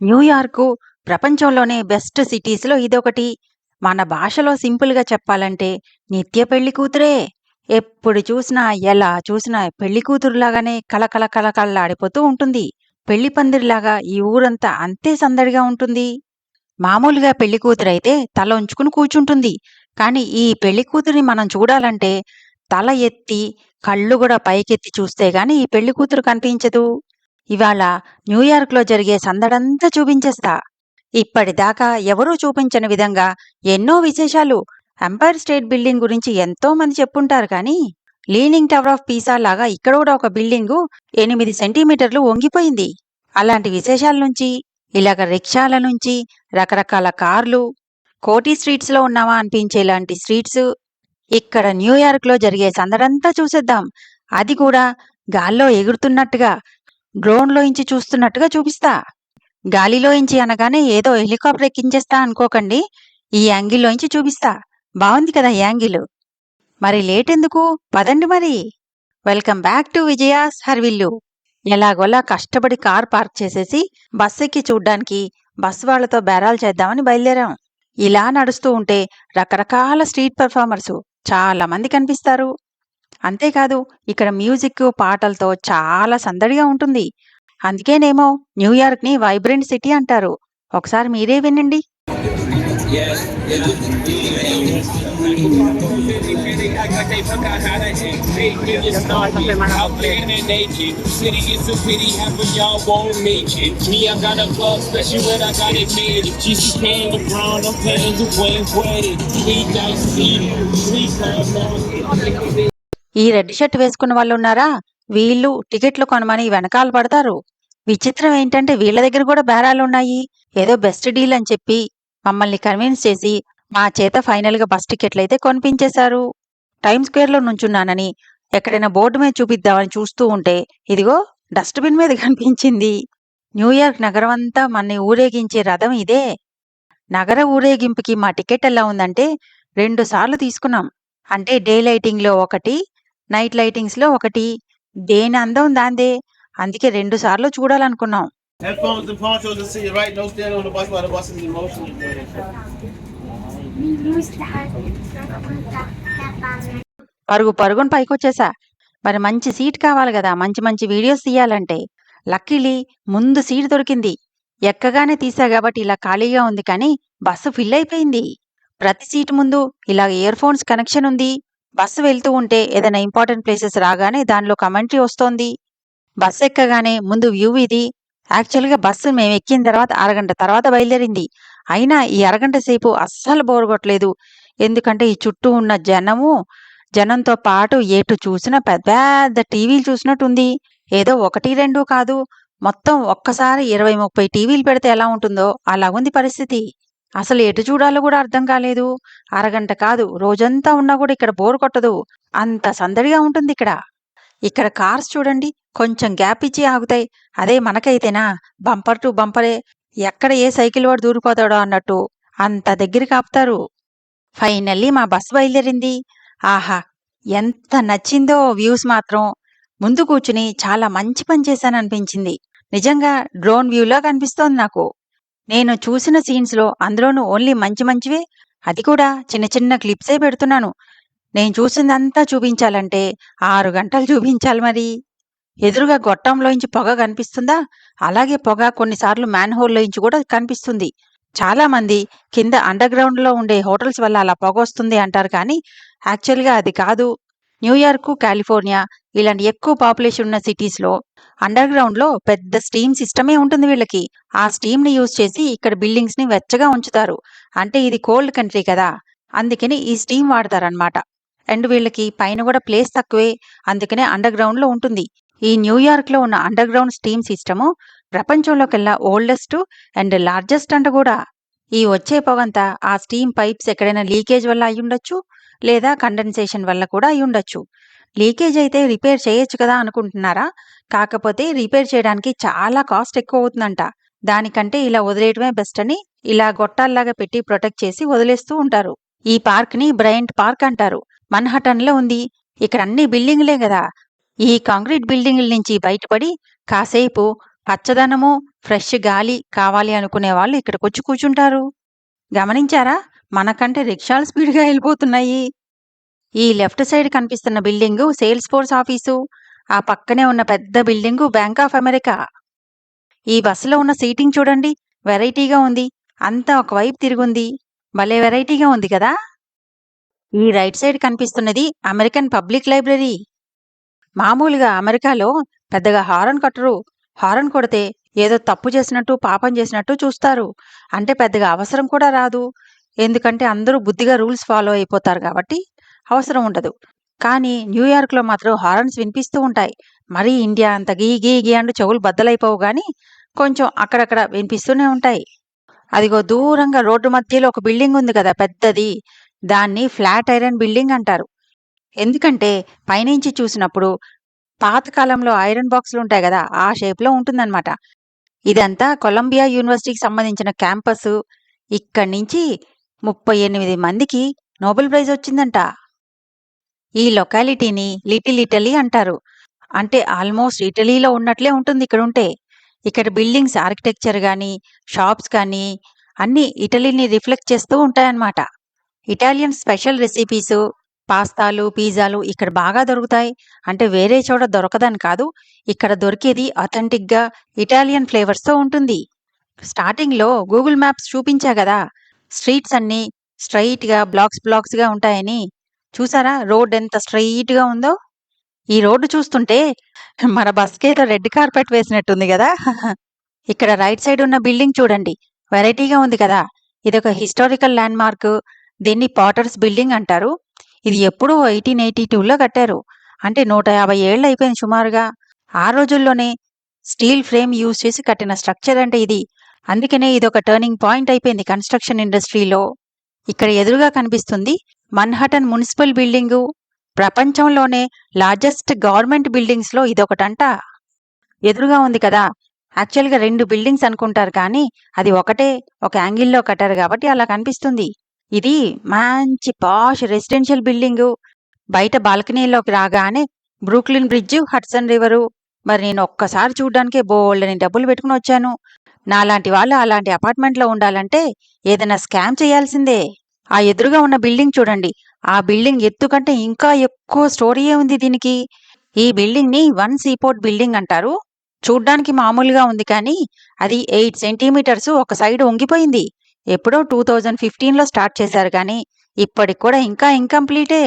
New York ప్రపంచంలోనే best సిటీస్‌లో ఇదొకటి. మన భాషలో సింపుల్‌గా చెప్పాలంటే నిత్య పెళ్లి కూతురే. ఎప్పుడు చూసినా, ఎలా చూసినా పెళ్లి కూతురులాగానే కళకళలాడిపోతూ ఉంటుంది. పెళ్లి పందిరిలాగా ఈ ఊరంతా అంతే సందడిగా ఉంటుంది. మామూలుగా పెళ్లి కూతురైతే తల ఉంచుకుని కూర్చుంటుంది. కానీ ఈ పెళ్లి కూతురిని మనం చూడాలంటే తల ఎత్తి, కళ్ళు గూడా పైకెత్తి చూస్తే గాని ఈ పెళ్లి కూతురు కనిపించదు. ఇవాళ న్యూయార్క్‌లో జరిగే సందడంతా చూపించేస్తా. ఇప్పటిదాకా ఎవరూ చూపించని విధంగా ఎన్నో విశేషాలు. ఎంపైర్ స్టేట్ బిల్డింగ్ గురించి ఎంతో మంది చెప్పుంటారు కానీ, లీనింగ్ టవర్ ఆఫ్ పీసా లాగా ఇక్కడ కూడా ఒక బిల్డింగు 8 సెంటీమీటర్లు వంగిపోయింది. అలాంటి విశేషాల నుంచి, ఇలాగ రిక్షాల నుంచి, రకరకాల కార్లు, కోటి స్ట్రీట్స్‌లో ఉన్నామా అనిపించేలాంటి స్ట్రీట్స్, ఇక్కడ న్యూయార్క్‌లో జరిగే సందడంతా చూసేద్దాం. అది కూడా గాల్లో ఎగురుతున్నట్టుగా, డ్రోన్‌లోంచి చూస్తున్నట్టుగా చూపిస్తా. గాలిలోంచి అనగానే ఏదో హెలికాప్టర్ ఎక్కించేస్తా అనుకోకండి. ఈ యాంగిల్‌లోంచి చూపిస్తా. బావుంది కదా యాంగిలు. మరి లేటెందుకు? పదండి మరి. వెల్కమ్ బ్యాక్ టు విజయాస్ హర్విల్లు. ఎలాగోలా కష్టపడి కార్ పార్క్ చేసేసి బస్సెక్కి చూడ్డానికి బస్ వాళ్లతో బేరాలు చేద్దామని బయలుదేరాం. ఇలా నడుస్తూ ఉంటే రకరకాల స్ట్రీట్ పెర్ఫార్మర్సు చాలా మంది కనిపిస్తారు. అంతేకాదు ఇక్కడ మ్యూజిక్, పాటలతో చాలా సందడిగా ఉంటుంది. అందుకేనేమో న్యూయార్క్‌ని వైబ్రెంట్ సిటీ అంటారు. ఒకసారి మీరే వినండి. Yeah, yeah. Act like they forgot how to act. Big niggas started out there and naked. City is a pity, half of y'all won't make it. Me, I got a plug, especially when I got it made. Jesus paying LeBron, I'm paying the way. We dice seed, we come ఈ red shirt వేసుకున్న వాళ్ళున్నారా? వీళ్ళు టికెట్లు కొనమని వెనకాల పడతారు. విచిత్రం ఏంటంటే వీళ్ళ దగ్గర కూడా బేరాలున్నాయి. ఏదో బెస్ట్ డీల్ అని చెప్పి మమ్మల్ని కన్విన్స్ చేసి మా చేత ఫైనల్‌గా బస్ టికెట్లయితే కొనిపించేశారు. టైమ్ స్క్వేర్‌లో నుంచున్నానని ఎక్కడైనా బోర్డు మీద చూపిద్దామని చూస్తూ ఉంటే ఇదిగో డస్ట్‌బిన్ మీద కనిపించింది. న్యూయార్క్ నగరమంతా మన్ని ఊరేగించే రథం ఇదే. నగర ఊరేగింపుకి మా టికెట్ ఎలా ఉందంటే 2 సార్లు తీసుకున్నాం. అంటే డే లైటింగ్‌లో ఒకటి, నైట్ లైటింగ్స్‌లో ఒకటి. దేని అందం దాందే. అందుకే 2 సార్లు చూడాలనుకున్నాం. Headphones and ponchos and sit right, no stand on the bus while the bus is in motion. పరుగు పరుగున పైకొచ్చేసా. మరి మంచి సీట్ కావాలి గదా! మంచి మంచి వీడియోస్ తీయాలంటే. లక్కీలీ ముందు సీట్ దొరికింది. ఎక్కగానే తీసా గాబట్టి ఇలా ఖాళీగా ఉంది కానీ బస్సు ఫిల్ అయిపోయింది. ప్రతి సీటు ముందు ఇలా ఇయర్ ఫోన్స్ కనెక్షన్ ఉంది. బస్సు వెళ్తూ ఉంటే ఏదైనా ఇంపార్టెంట్ ప్లేసెస్ రాగానే దానిలో కమెంటరీ వస్తోంది. బస్సు ఎక్కగానే ముందు వ్యూ ఇది. యాక్చువల్‌గా బస్సు మేమెక్కిన తర్వాత అరగంట తర్వాత బయలుదేరింది. అయినా ఈ అరగంట సేపు అస్సలు బోర్ కొట్టలేదు. ఎందుకంటే ఈ చుట్టూ ఉన్న జనంతో పాటు ఎటు చూసినా పెద్ద పెద్ద టీవీలు చూసినట్టుంది. ఏదో 1, 2 కాదు. మొత్తం ఒక్కసారి 20, 30 టీవీలు పెడితే ఎలా ఉంటుందో అలా ఉంది పరిస్థితి. అసలు ఎటు చూడాలో కూడా అర్థం కాలేదు. అరగంట కాదు, రోజంతా ఉన్నా కూడా ఇక్కడ బోర్ కొట్టదు. అంత సందడిగా ఉంటుందిక్కడ. ఇక్కడ కార్స్ చూడండి, కొంచెం గ్యాప్ ఇచ్చి ఆగుతాయి. అదే మనకైతేనా బంపర్ టు బంపరే. ఎక్కడ ఏ సైకిల్ వాడు దూరిపోతాడో అన్నట్టు అంత దగ్గరికి ఆపుతారు. ఫైనల్లీ మా బస్సు బయలుదేరింది. ఆహా! ఎంత నచ్చిందో వ్యూస్ మాత్రం. ముందు కూర్చుని చాలా మంచి పని చేశాననిపించింది. నిజంగా డ్రోన్ వ్యూలా కనిపిస్తోంది నాకు. నేను చూసిన సీన్స్‌లో అందులోనూ ఓన్లీ మంచి మంచివే. అది కూడా చిన్న చిన్న క్లిప్సే పెడుతున్నాను. నేను చూసిందంతా చూపించాలంటే 6 గంటలు చూపించాలి మరి. ఎదురుగా గొట్టంలోంచి పొగ కనిపిస్తుందా? అలాగే పొగ కొన్నిసార్లు మ్యాన్‌హోల్‌లోంచి కూడా కనిపిస్తుంది. చాలామంది కింద అండర్‌గ్రౌండ్‌లో ఉండే హోటల్స్ వల్ల అలా పొగొస్తుంది అంటారు కానీ, యాక్చువల్‌గా అది కాదు. న్యూయార్కు, కాలిఫోర్నియా ఇలాంటి ఎక్కువ పాపులేషన్ ఉన్న సిటీస్‌లో అండర్‌గ్రౌండ్‌లో పెద్ద స్టీమ్ సిస్టమే ఉంటుంది వీళ్ళకి. ఆ స్టీమ్‌ని యూజ్ చేసి ఇక్కడ బిల్డింగ్స్‌ని వెచ్చగా ఉంచుతారు. అంటే ఇది కోల్డ్ కంట్రీ కదా! అందుకని ఈ స్టీమ్ వాడతారనమాట. అండ్ వీళ్ళకి పైన కూడా ప్లేస్ తక్కువే. అందుకనే అండర్‌గ్రౌండ్‌లో ఉంటుంది. ఈ న్యూయార్క్‌లో ఉన్న అండర్‌గ్రౌండ్ స్టీమ్ సిస్టము ప్రపంచంలోకెల్లా ఓల్డెస్ట్ అండ్ లార్జెస్ట్ అంట కూడా. ఈ వచ్చే పొగంతా ఆ స్టీమ్ పైప్స్ ఎక్కడైనా లీకేజ్ వల్ల అయ్యుండొచ్చు, లేదా కండెన్సేషన్ వల్ల కూడా అయ్యుండొచ్చు. లీకేజ్ అయితే రిపేర్ చేయొచ్చు కదా అనుకుంటున్నారా? కాకపోతే రిపేర్ చేయడానికి చాలా కాస్ట్ ఎక్కువ అవుతుందంట. దానికంటే ఇలా వదిలేయడమే బెస్ట్ అని ఇలా గొట్టాల్లాగా పెట్టి ప్రొటెక్ట్ చేసి వదిలేస్తూ ఉంటారు. ఈ పార్క్‌ని బ్రయంట్ పార్క్ అంటారు. మన్‌హటన్‌లో ఉంది. ఇక్కడ అన్ని బిల్డింగులే గదా! ఈ కాంక్రీట్ బిల్డింగుల నుంచి బయటపడి కాసేపు పచ్చదనము, ఫ్రెష్ గాలి కావాలి అనుకునే వాళ్ళు ఇక్కడికొచ్చి కూర్చుంటారు. గమనించారా? మనకంటే రిక్షాలు స్పీడ్‌గా ఎళ్ళిపోతున్నాయి. ఈ లెఫ్ట్ సైడ్ కనిపిస్తున్న బిల్డింగు సేల్స్ ఫోర్స్ ఆఫీసు. ఆ పక్కనే ఉన్న పెద్ద బిల్డింగు బ్యాంక్ ఆఫ్ అమెరికా. ఈ బస్సులో ఉన్న సీటింగ్ చూడండి. వెరైటీగా ఉంది. అంతా ఒకవైపు తిరుగుంది. భలే వెరైటీగా ఉంది కదా! ఈ రైట్ సైడ్ కనిపిస్తున్నది అమెరికన్ పబ్లిక్ లైబ్రరీ. మామూలుగా అమెరికాలో పెద్దగా హారన్ కొట్టరు. హారన్ కొడితే ఏదో తప్పు చేసినట్టు, పాపం చేసినట్టు చూస్తారు. అంటే పెద్దగా అవసరం కూడా రాదు. ఎందుకంటే అందరూ బుద్ధిగా రూల్స్ ఫాలో అయిపోతారు కాబట్టి అవసరం ఉండదు. కానీ న్యూయార్క్‌లో మాత్రం హారన్స్ వినిపిస్తూ ఉంటాయి. మరీ ఇండియా అంత గీ గీ గీ అంటూ చెవులు బద్దలైపోవు గానీ, కొంచెం అక్కడక్కడ వినిపిస్తూనే ఉంటాయి. అదిగో దూరంగా రోడ్డు మధ్యలో ఒక బిల్డింగ్ ఉంది కదా పెద్దది. దాన్ని ఫ్లాట్ ఐరన్ బిల్డింగ్ అంటారు. ఎందుకంటే పైనుంచి చూసినప్పుడు పాతకాలంలో ఐరన్ బాక్సులుంటాయి గదా! ఆ షేప్‌లో ఉంటుందనమాట. ఇదంతా కొలంబియా యూనివర్సిటీకి సంబంధించిన క్యాంపసు. ఇక్కడి నుంచి 38 మందికి నోబెల్ ప్రైజ్ వచ్చిందంట. ఈ లొకాలిటీని లిటిల్ ఇటలీ అంటారు. అంటే ఆల్మోస్ట్ ఇటలీలో ఉన్నట్లే ఉంటుంది ఇక్కడుంటే. ఇక్కడ బిల్డింగ్స్ ఆర్కిటెక్చర్ గానీ, షాప్స్ కానీ అన్నీ ఇటలీని రిఫ్లెక్ట్ చేస్తూ ఉంటాయన్నమాట. ఇటాలియన్ స్పెషల్ రెసిపీసు, పాస్తాలు, పిజ్జాలు ఇక్కడ బాగా దొరుకుతాయి. అంటే వేరే చోట దొరకదని కాదు. ఇక్కడ దొరికేది అథెంటిక్‌గా ఇటాలియన్ ఫ్లేవర్స్‌తో ఉంటుంది. స్టార్టింగ్‌లో గూగుల్ మ్యాప్స్ చూపించా గదా! స్ట్రీట్స్ అన్నీ స్ట్రెయిట్‌గా బ్లాక్స్‌గా ఉంటాయని. చూసారా రోడ్ ఎంత స్ట్రెయిట్‌గా ఉందో? ఈ రోడ్డు చూస్తుంటే మన బస్‌కేదో రెడ్ కార్పెట్ వేసినట్టుంది గదా! ఇక్కడ రైట్ సైడ్ ఉన్న బిల్డింగ్ చూడండి. వెరైటీగా ఉంది కదా! ఇదొక హిస్టారికల్ ల్యాండ్‌మార్క్. దీన్ని పాటర్స్ బిల్డింగ్ అంటారు. ఇది ఎప్పుడో 1882లో కట్టారు. అంటే 150 ఏళ్లయిపోయింది సుమారుగా. ఆ రోజుల్లోనే స్టీల్ ఫ్రేమ్ యూజ్ చేసి కట్టిన స్ట్రక్చర్ అంటే ఇది. అందుకనే ఇదొక టర్నింగ్ పాయింట్ అయిపోయింది కన్‌స్ట్రక్షన్ ఇండస్ట్రీలో. ఇక్కడ ఎదురుగా కనిపిస్తుంది మన్‌హటన్ మునిసిపల్ బిల్డింగు. ప్రపంచంలోనే లార్జెస్ట్ గవర్నమెంట్ బిల్డింగ్స్‌లో ఇదొకటంట. ఎదురుగా ఉంది కదా! యాక్చువల్‌గా 2 బిల్డింగ్స్ అనుకుంటారు కానీ, అది ఒకటే ఒక యాంగిల్‌లో కట్టారు గాబట్టి అలా కనిపిస్తుంది. ఇది మంచి పాష్ రెసిడెన్షియల్ బిల్డింగు. బయట బాల్కనీలోకి రాగానే బ్రూక్లిన్ బ్రిడ్జు, హడ్సన్ రివరు. మరి నేను ఒక్కసారి చూడ్డానికే బోలెడన్ని డబ్బులు పెట్టుకొనొచ్చాను. నాలాంటి వాళ్ళు అలాంటి అపార్ట్‌మెంట్‌లో ఉండాలంటే ఏదైనా స్కామ్ చేయాల్సిందే. ఆ ఎదురుగా ఉన్న బిల్డింగ్ చూడండి. ఆ బిల్డింగ్ ఎత్తు కంటే ఇంకా ఎక్కువ స్టోరీయే ఉంది దీనికి. ఈ బిల్డింగ్‌ని వన్ సీపోర్ట్ బిల్డింగ్ అంటారు. చూడ్డానికి మామూలుగా ఉంది కానీ, అది 8 సెంటీమీటర్స్ ఒక సైడ్ వంగిపోయింది. ఎప్పుడో 2015లో స్టార్ట్ చేశారు గానీ, ఇప్పటికి కూడా ఇంకా ఇంకంప్లీటే.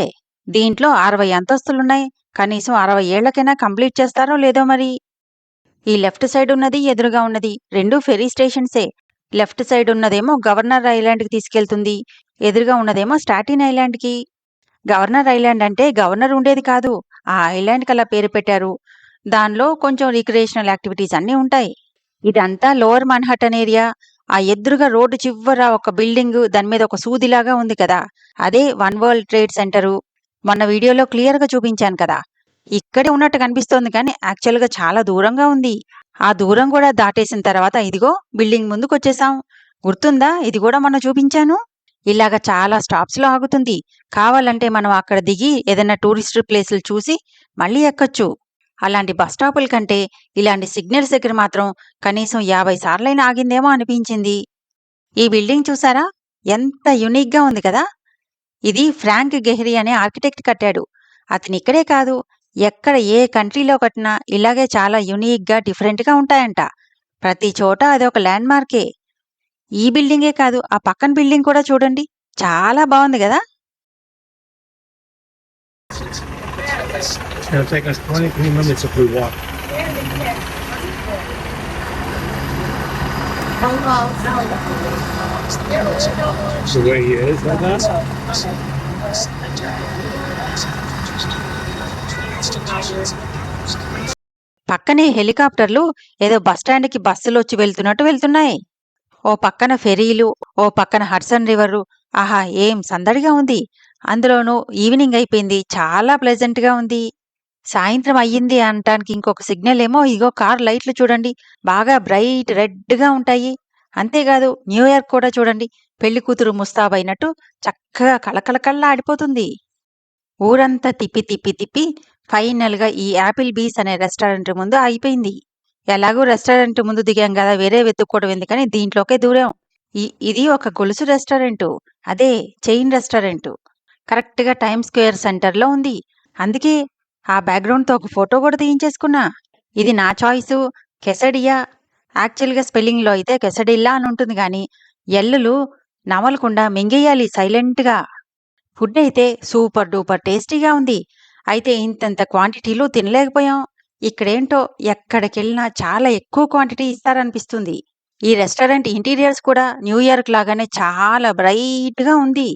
దీంట్లో 60 అంతస్తులున్నాయి. కనీసం 60 ఏళ్లకైనా కంప్లీట్ చేస్తారో లేదో మరి. ఈ లెఫ్ట్ సైడ్ ఉన్నది, ఎదురుగా ఉన్నది 2 ఫెర్రీ స్టేషన్సే. లెఫ్ట్ సైడ్ ఉన్నదేమో గవర్నర్ ఐలాండ్‌కి తీసుకెళ్తుంది. ఎదురుగా ఉన్నదేమో స్టాటిన్ ఐలాండ్‌కి. గవర్నర్ ఐలాండ్ అంటే గవర్నర్ ఉండేది కాదు. ఆ ఐలాండ్‌కి అలా పేరు పెట్టారు. దానిలో కొంచెం రిక్రియేషనల్ యాక్టివిటీస్ అన్నీ ఉంటాయి. ఇదంతా లోవర్ మాన్‌హట్టన్ ఏరియా. ఆ ఎదురుగా రోడ్డు చివ్వర ఒక బిల్డింగు దాని మీద ఒక సూదిలాగా ఉంది కదా! అదే వన్ వరల్డ్ ట్రేడ్ సెంటరు. మొన్న వీడియోలో క్లియర్‌గా చూపించాను కదా! ఇక్కడే ఉన్నట్టు కనిపిస్తోంది కానీ యాక్చువల్‌గా చాలా దూరంగా ఉంది. ఆ దూరం కూడా దాటేసిన తర్వాత ఇదిగో బిల్డింగ్ ముందుకొచ్చేసాం. గుర్తుందా? ఇది కూడా మొన్న చూపించాను. ఇలాగ చాలా స్టాప్స్‌లో ఆగుతుంది. కావాలంటే మనం అక్కడ దిగి ఏదైనా టూరిస్ట్ ప్లేసులు చూసి మళ్ళీ ఎక్కొచ్చు. అలాంటి బస్ స్టాపుల కంటే ఇలాంటి సిగ్నల్స్ దగ్గర మాత్రం కనీసం 50 సార్లైనా ఆగిందేమో అనిపించింది. ఈ బిల్డింగ్ చూసారా? ఎంత యూనిక్‌గా ఉంది కదా! ఇది ఫ్రాంక్ గెహ్రీ అనే ఆర్కిటెక్ట్ కట్టాడు. అతనిక్కడే కాదు, ఎక్కడ ఏ కంట్రీలో కట్టినా ఇలాగే చాలా యూనిక్‌గా, డిఫరెంట్‌గా ఉంటాయంట. ప్రతి చోట అదొక ల్యాండ్‌మార్కే. ఈ బిల్డింగే కాదు, ఆ పక్కన బిల్డింగ్ కూడా చూడండి. చాలా బావుంది గదా! It's gonna take us 23 minutes if we walk. The way he is, like that? పక్కనే హెలికాప్టర్లు ఏదో బస్టాండ్‌కి బస్సులొచ్చి వెళ్తున్నట్టు వెళ్తున్నాయి. ఓ పక్కన ఫెరీలు, ఓ పక్కన హడ్సన్ రివరు. ఆహా! ఏం సందడిగా ఉంది. అందులోనూ ఈవినింగ్ అయిపోయింది. చాలా ప్లెజెంట్‌గా ఉంది. సాయంత్రం అయ్యింది అనటానికి ఇంకొక సిగ్నల్ ఏమో ఇగో కార్ లైట్లు చూడండి. బాగా బ్రైట్ రెడ్‌గా ఉంటాయి. అంతేకాదు న్యూయార్క్ కూడా చూడండి. పెళ్లి కూతురు ముస్తాబైనట్టు చక్కగా కళకళకళలాడిపోతుంది. ఊరంతా తిప్పి ఫైనల్‌గా ఈ యాపిల్ బీస్ అనే రెస్టారెంట్ ముందు ఆగిపోయింది. ఎలాగో రెస్టారెంట్ ముందు దిగాం కదా, వేరే వెతుక్కోవడం ఎందుకని దీంట్లోకే దూరాం. ఇది ఒక గొలుసు రెస్టారెంటు. అదే చైన్ రెస్టారెంటు. కరెక్ట్‌గా టైమ్ స్క్వేర్ సెంటర్‌లో ఉంది. అందుకే ఆ బ్యాక్‌గ్రౌండ్‌తో ఒక ఫోటో కూడా తీయించేసుకున్నా. ఇది నా చాయిసు. కెసడియా. యాక్చువల్‌గా స్పెల్లింగ్‌లో అయితే కెసడిల్లా అని ఉంటుంది గానీ, ఎల్లులు నమలకుండా మింగేయాలి సైలెంట్‌గా. ఫుడ్ అయితే సూపర్ డూపర్ టేస్టీగా ఉంది. అయితే ఇంతంత క్వాంటిటీలో తినలేకపోయాం. ఇక్కడేంటో ఎక్కడికెళ్ళినా చాలా ఎక్కువ క్వాంటిటీ ఇస్తారనిపిస్తుంది. ఈ రెస్టారెంట్ ఇంటీరియర్స్ కూడా న్యూయార్క్ లాగానే చాలా బ్రైట్‌గా ఉంది.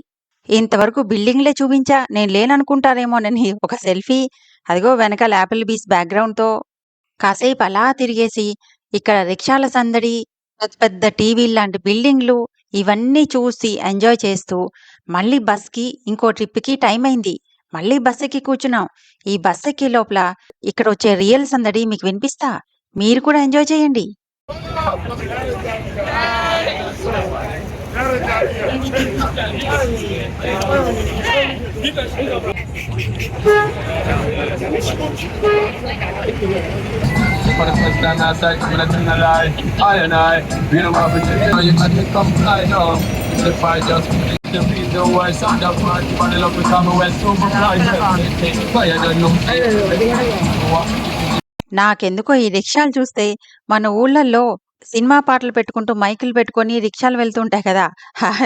ఇంతవరకు బిల్డింగ్‌లే చూపించా. నేను లేననుకుంటారేమోనని ఒక సెల్ఫీ. అదిగో వెనకాల యాపిల్ బీస్ బ్యాక్‌గ్రౌండ్‌తో. కాసేపు అలా తిరిగేసి ఇక్కడ రిక్షాల సందడి, పెద్ద పెద్ద టీవీల్లాంటి బిల్డింగ్లు ఇవన్నీ చూసి ఎంజాయ్ చేస్తూ మళ్ళీ బస్‌కి ఇంకో ట్రిప్‌కి టైమయింది. మళ్ళీ బస్సెక్కి కూర్చున్నాం. ఈ బస్సెక్కే లోపల ఇక్కడొచ్చే రియల్ సందడి మీకు వినిపిస్తా. మీరు కూడా ఎంజాయ్ చేయండి. For the first time outside, coming out in the light. I and I, we don't have a you had to come fly now. The fight just the beat the worst on the part. But I love the Commonwealth super fly. Fire than no. నాకెందుకో ఈ రిక్షాలు చూస్తే మన ఊళ్ళల్లో cinema పాటలు పెట్టుకుంటూ మైకులు పెట్టుకొని రిక్షాలు వెళ్తుంటాయి కదా,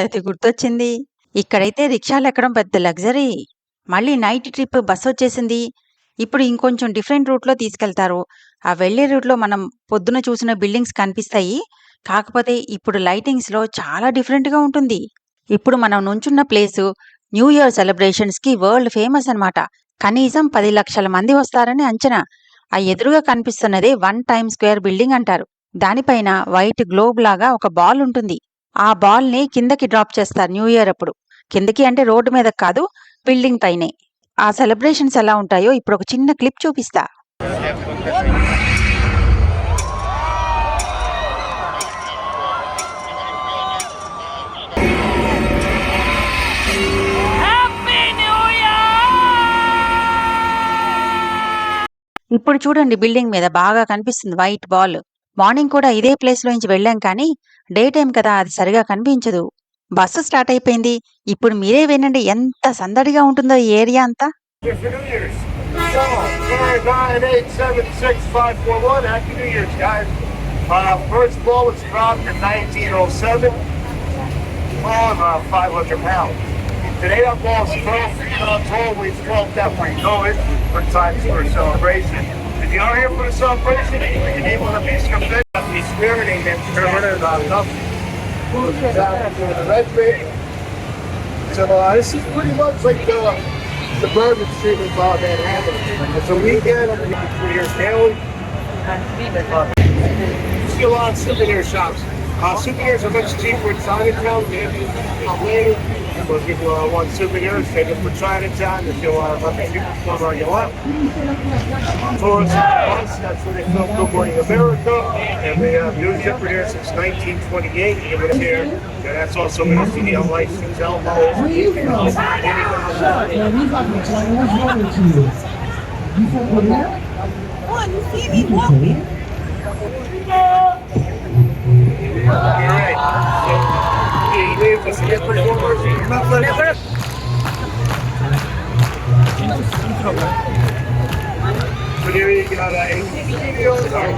అది గుర్తొచ్చింది. ఇక్కడైతే రిక్షాలు ఎక్కడం పెద్ద లగ్జరీ. మళ్ళీ నైట్ ట్రిప్ బస్ వచ్చేసింది. ఇప్పుడు ఇంకొంచెం డిఫరెంట్ రూట్లో తీసుకెళ్తారు. ఆ వెళ్లే రూట్లో మనం పొద్దున చూసిన బిల్డింగ్స్ కనిపిస్తాయి. కాకపోతే ఇప్పుడు లైటింగ్స్లో చాలా డిఫరెంట్గా ఉంటుంది. ఇప్పుడు మనం నుంచున్న ప్లేసు న్యూ ఇయర్ సెలబ్రేషన్స్కి వరల్డ్ ఫేమస్ అన్నమాట. కనీసం 10 లక్షల మంది వస్తారని అంచనా. ఆ ఎదురుగా కనిపిస్తున్నదే 1 టైమ్ స్క్వేర్ బిల్డింగ్ అంటారు. దానిపైన వైట్ గ్లోబ్ లాగా ఒక బాల్ ఉంటుంది. ఆ బాల్ ని కిందకి డ్రాప్ చేస్తారు న్యూ ఇయర్ అప్పుడు. కిందకి అంటే రోడ్డు మీద కాదు, బిల్డింగ్ పైనే. ఆ సెలబ్రేషన్స్ ఎలా ఉంటాయో ఇప్పుడు ఒక చిన్న క్లిప్ చూపిస్తా. ఇప్పుడు చూడండి బిల్డింగ్ మీద బాగా కనిపిస్తుంది వైట్ బాల్. మార్నింగ్ కూడా ఇదే ప్లేస్ లోంచి వెళ్ళాం కానీ డే టైం కదా, అది సరిగా కనిపించదు. బస్సు స్టార్ట్ అయిపోయింది. ఇప్పుడు మీరే వినండి ఎంత సందడిగా ఉంటుందో ఈ ఏరియా అంతా. Happy New Year's. So, 9876541. Happy New Year's, guys. First ball was dropped in 1907 on 500 pounds. Today our ball's 12 weeks, 12 depth. We know it for times for a celebration. If you are here for the celebration, you need one of these confetti. Be spiriting and turn it up. The red bait. So this is pretty much like the garbage treatment ball that happened. It's a weekend for your daily. Still on souvenir shops. Souvenirs are much cheaper in Chinatown. Later, we'll give you one souvenir. Take it for Chinatown if you want to shoot where you want. Tourist bus, that's where they film Good Morning America. And they have used it for here since 1928. It was here. And that's also been a CDL license, Elmo. All right. So, you leave the skipper forward. So there you got a videos. I'm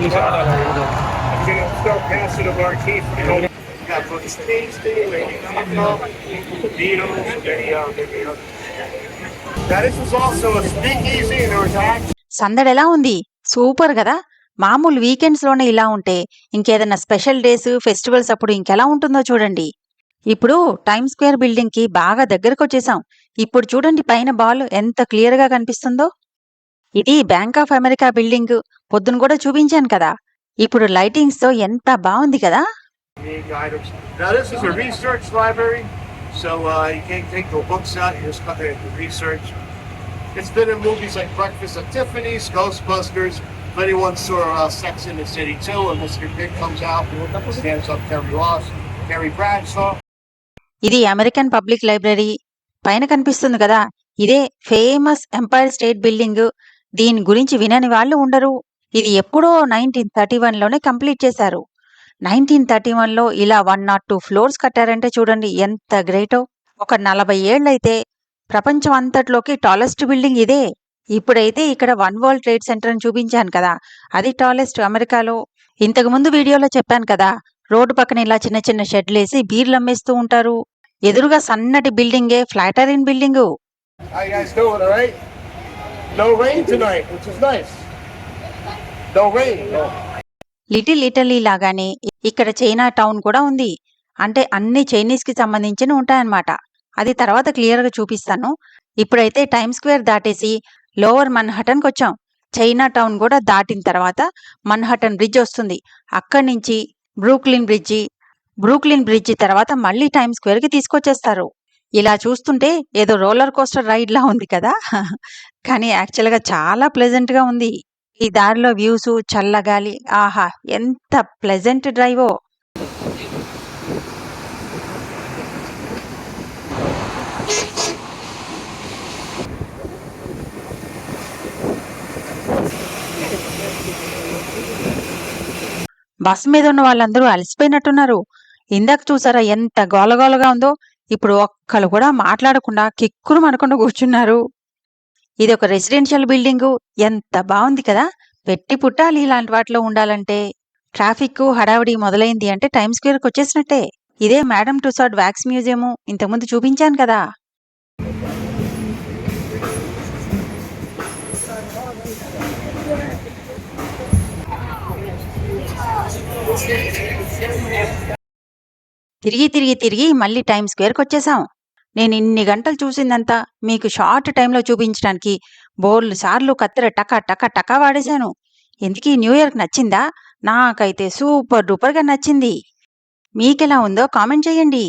going to start passing of our teeth. Got for the stage thing, Beatles, now this is also a speakeasy and there was actually సందడి ఎలా ఉంది? Super కదా. మామూలు weekends లోనే ఇలా ఉంటే ఇంకేదైనా special days, festivals అప్పుడు ఇంకెలా ఉంటుందో చూడండి. ఇప్పుడు టైమ్ స్క్వేర్ బిల్డింగ్ కి బాగా దగ్గరకు వచ్చేసాం. ఇప్పుడు చూడండి పైన బాల్ ఎంత క్లియర్ గా కనిపిస్తుందో. ఇది బ్యాంక్ ఆఫ్ అమెరికా బిల్డింగ్. పొద్దున కూడా చూపించాను కదా. ఇప్పుడు లైటింగ్స్ తో ఎంత బాగుంది కదా. items. Now this is a research library, so you can't take the books out. You just come here to research. It's been in movies like Breakfast at Tiffany's, Ghostbusters. If anyone saw Sex in the City too, and Mr. Big comes out, stands up Terry Ross, Terry Bradshaw. ఇది American public library. పైన కనిపిస్తుంది కదా, ఇదే famous umpire state building. దీని గురించి వినని వాళ్ళు ఉండరు. ఇది ఎప్పుడో 1931లోనే కంప్లీట్ చేశారు. 1931లో ఇలా 102 ఫ్లోర్స్ కట్టారంటే చూడండి ఎంత గ్రేటో. ఒక 40 ఏళ్లైతే ప్రపంచం అంతట్లోకి టాలెస్ట్ బిల్డింగ్ ఇదే. ఇప్పుడైతే ఇక్కడ వన్ వరల్డ్ ట్రేడ్ సెంటర్ అని చూపించాను కదా, అది టాలెస్ట్ అమెరికాలో. ఇంతకుముందు వీడియోలో చెప్పాను కదా, రోడ్డు పక్కన ఇలా చిన్న చిన్న షెడ్లేసి బీర్లు అమ్మేస్తూ ఉంటారు. ఎదురుగా సన్నటి బిల్డింగే ఫ్లాటరిన్ building. How you guys doing, all right? No rain tonight, which is nice. No rain. No. Little Italy లాగానే ఇక్కడ చైనా టౌన్ కూడా ఉంది. అంటే అన్ని చైనీస్ కి సంబంధించినవి ఉంటాయన్నమాట. అది తర్వాత క్లియర్ గా చూపిస్తాను. ఇప్పుడైతే టైమ్ స్క్వేర్ దాటేసి లోవర్ మన్హటన్కి వచ్చాం. చైనా టౌన్ కూడా దాటిన తర్వాత మన్హటన్ బ్రిడ్జ్ వస్తుంది. అక్కడి నుంచి బ్రూక్లిన్ బ్రిడ్జి తర్వాత మళ్ళీ టైమ్ స్క్వేర్ కి తీసుకొచ్చేస్తారు. ఇలా చూస్తుంటే ఏదో రోలర్ కోస్టర్ రైడ్ లా ఉంది కదా, కానీ యాక్చువల్ గా చాలా ప్లెజెంట్ గా ఉంది. ఈ దారిలో వ్యూస్, చల్లగాలి, ఆహా ఎంత ప్లెజెంట్ డ్రైవో. బస్ మీద ఉన్న వాళ్ళందరూ అలసిపోయినట్టున్నారు. ఇందాక చూసారా ఎంత గోలగోలగా ఉందో. ఇప్పుడు ఒక్కరు కూడా మాట్లాడకుండా కిక్కురు మనకుండా కూర్చున్నారు. ఇది ఒక రెసిడెన్షియల్ బిల్డింగు. ఎంత బాగుంది కదా. పెట్టి పుట్టాలి ఇలాంటి వాటిలో ఉండాలంటే. ట్రాఫిక్ హడావిడి మొదలైంది అంటే టైమ్ స్క్వేర్కి వచ్చేసినట్టే. ఇదే మేడమ్ టుసాడ్ వ్యాక్స్ మ్యూజియము, ఇంతకుముందు చూపించాను కదా. తిరిగి మళ్ళీ టైమ్ స్క్వేర్కి వచ్చేసాం. నేను ఇన్ని గంటలు చూసిందంతా మీకు షార్ట్ టైంలో చూపించడానికి బోర్లు సార్లు కత్తెర టకా టకా టకా వాడేశాను. ఎందుకీ న్యూ ఇయర్కి నచ్చిందా? నాకైతే సూపర్ డూపర్గా నచ్చింది. మీకెలా ఉందో కామెంట్ చేయండి.